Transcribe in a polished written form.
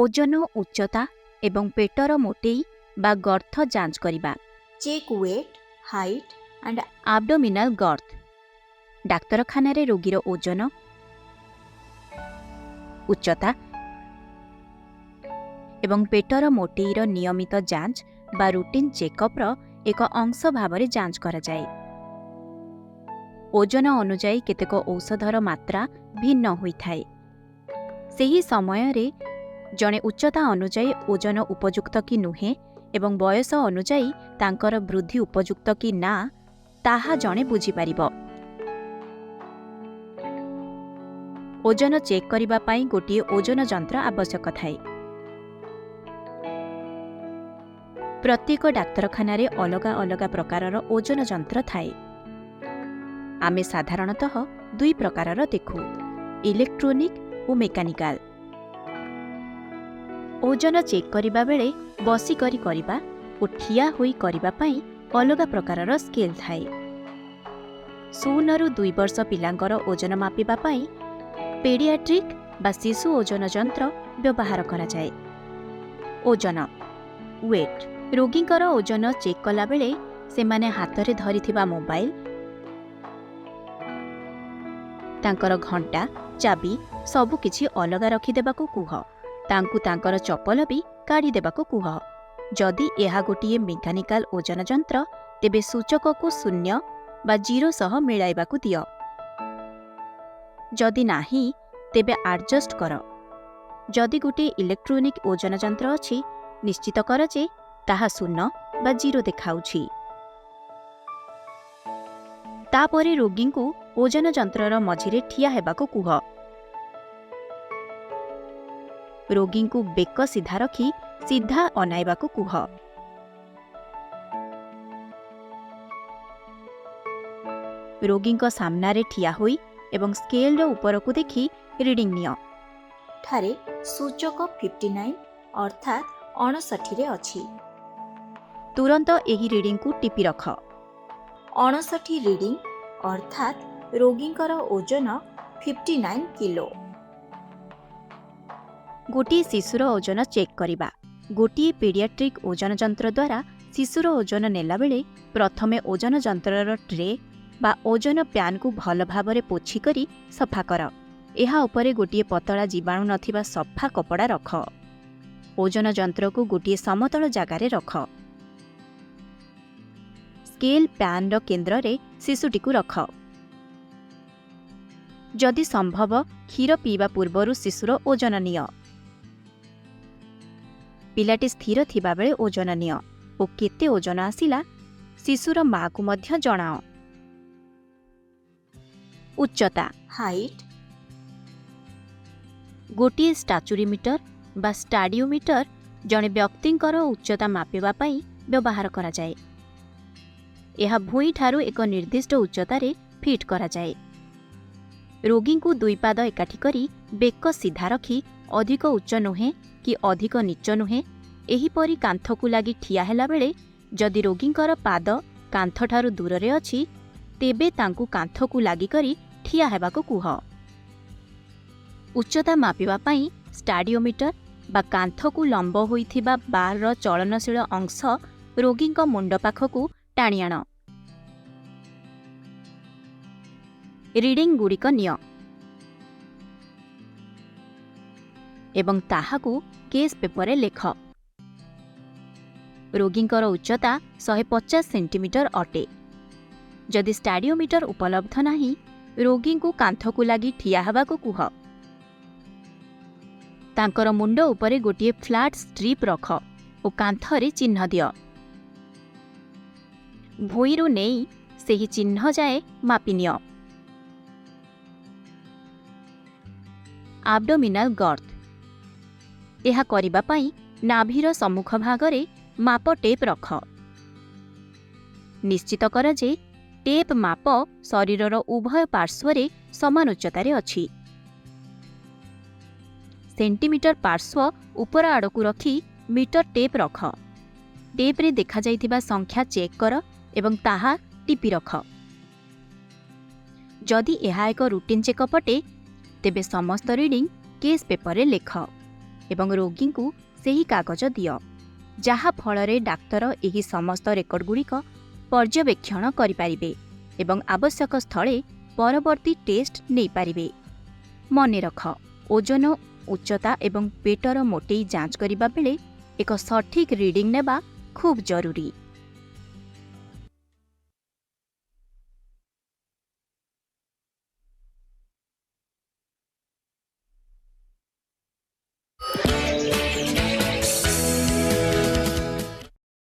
ओजन उच्चता एवं पेटर मोटेई बा गर्थ जांच करिबा। Check weight, height and abdominal girth डाक्तरखाना रे रोगीर ओजन उच्चता एवं पेटर मोटेईर नियमित जांच बा रूटीन चेकअप रो एक अंश भावरे जांच करा जाए। ओजन अनुजाई केतेक औषधर मात्रा भिन्न होइथाए। सेही समय रे जणे उच्चता अनुजाई ओजन उपयुक्त कि नुहे एवं बयस अनुजाई तांकर वृद्धि उपयुक्त कि ना ताहा जणे बुझी पारिबो। ओजन चेक करिबा पाई गोटिए ओजन यंत्र आवश्यक थाए। प्रत्येक डाक्तरखाना रे अलगा अलगा प्रकारर ओजन यंत्र थाए। आमे साधारणतः दुई प्रकारर देखु, इलेक्ट्रोनिक और मेकानिकल। ओजन चेक करिबा बेले बसी करी करिबा और ठिया होई करिबा पाई अलगा प्रकारर स्केल थाए। 0 ରୁ 2 वर्ष पिलांकर ओजन मापिबा पाई पेडियाट्रिक बा शिशु ओजन यंत्र व्यवहार करा जाए। ओजन वेट रोगींकर ओजन चेक कला बेले सेमाने हाथरे धरिथिबा मोबाइल, तांकर घंटा, चाबी सबु किछि अलगा रखी देबाको कुह। तांकु तांकर चपल भी काढ़ी देबाको कुह। जदि एहा गोटिए मेकानिकल ओजन यंत्र तेबे सूचक को 0 बा 0 सह मिलाइबाकु दियो। जदि नाही तेबे एडजस्ट कर। जदि गोटे इलेक्ट्रोनिक ओजन यंत्र अछि निश्चित कर जे ताहा 0 बा 0 देखाउछि। तापरे रोगी को ओजन यंत्रर मझिरे ठिया हेबाको कुह। रोगी को बेक सीधा रखी सीधा अनाइबाको कुह। रोगी सामनारे ठिया होई एवं स्केल ऊपर को देखी रीडिंग नियो। ठारे सूचक 59 अर्थात 59 रे अछि। तुरंत एही रीडिंग को टिपी रख। 59 रीडिंग अर्थात रोगींकर ओजन 59 किलो। गोटिए शिशुर ओजन चेक करिबा। गोटिए पीडियाट्रिक ओजन यंत्र द्वारा शिशुर ओजन नेला बेले प्रथमे ओजन यंत्रर ट्रे बा ओजन प्यान को भल भाबरे पोछि करी सफा कर। एहा उपरे गोटिए पतला जीवाणु नथिबा सफा कपड़ा रख। ओजन यंत्र को गोटिए समतल जगार रख। स्केल प्यान रो केन्द्र रे शिशुटी को रख। जदि संभव क्षीर पीवा पूर्वरु शिशुर ओजन निय। पिलाटी स्थिर थिबा बेले ओजन निय ओ केते ओजन आसिला शिशुर माँ को मध्य जणाओ। उच्चता हाइट गोटिए स्टाचुरीमीटर बा स्टाडियोमीटर जणे व्यक्तिंकर उच्चता मापिबा पाई व्यवहार करा जाए। यह भूई ठारू एक निर्दिष्ट उच्चतार फिट करा जाए। रोगी को दुई पाद एकाठी करी बेक सीधा रखी अधिक उच्च नुहे कि अधिक नीच नुहे एहीपरि कांथ को लगी ठिया हेला बेले जदि रोगींकर पाद कांथ ठारू दूर रे अछि तेबे तांकु कांथ को लगी करी ठिया हेबाको कुह। उच्चता मापिबा पाई स्टाडियोमीटर बा कांथ को लंब होइथिबा बार रो चलनशील अंश रोगींक मुंड पाखकु टाणी आण। रीडिंग गुड़िक निय एवं ताहाकु केस पेपर लेख। रोगींकर उच्चता 150 सेंटीमीटर अटे। जदि स्टाडियोमीटर उपलब्ध नाही रोगी को कांथ को लगी ठिया हेबाको कुह। तांकर मुंड उपरे गोटिए फ्लैट स्ट्रिप रख ओ कांथरे चिन्ह दियो। भुईरु नेई सेही चिन्ह जाए मापी नियो। आब्डोमिनाल गर्थ एहा करिबा पाई नाभीर सम्मुख भागरे माप टेप रख। निश्चित कर जे टेप माप शरीरर उभय पार्श्वरे समान उच्चतारे अछि। सेंटीमीटर पार्श्व उपर आड़कू रखी मीटर टेप रख। टेप रे देखा जाइथिबा संख्या चेक कर एवं ताहा टिपी रख। जदि यह एक रूटीन चेकअप अटे तेबे समस्त रीडिंग केस पेपर रे लेख। ଏବଂ ରୋଗୀଙ୍କୁ ସେହି କାଗଜ ଦିଅ, ଯାହା ଫଳରେ ଡାକ୍ତର ଏହି ସମସ୍ତ ରେକର୍ଡଗୁଡ଼ିକ ପର୍ଯ୍ୟବେକ୍ଷଣ କରିପାରିବେ ଏବଂ ଆବଶ୍ୟକ ସ୍ଥଳେ ପରବର୍ତ୍ତୀ ଟେଷ୍ଟ ନେଇପାରିବେ। ମନେ ରଖ, ଓଜନ, ଉଚ୍ଚତା ଏବଂ ପେଟର ମୋଟେଇ ଯାଞ୍ଚ କରିବା ବେଳେ ଏକ ସଠିକ୍ ରିଡିଂ ନେବା ଖୁବ୍ ଜରୁରୀ।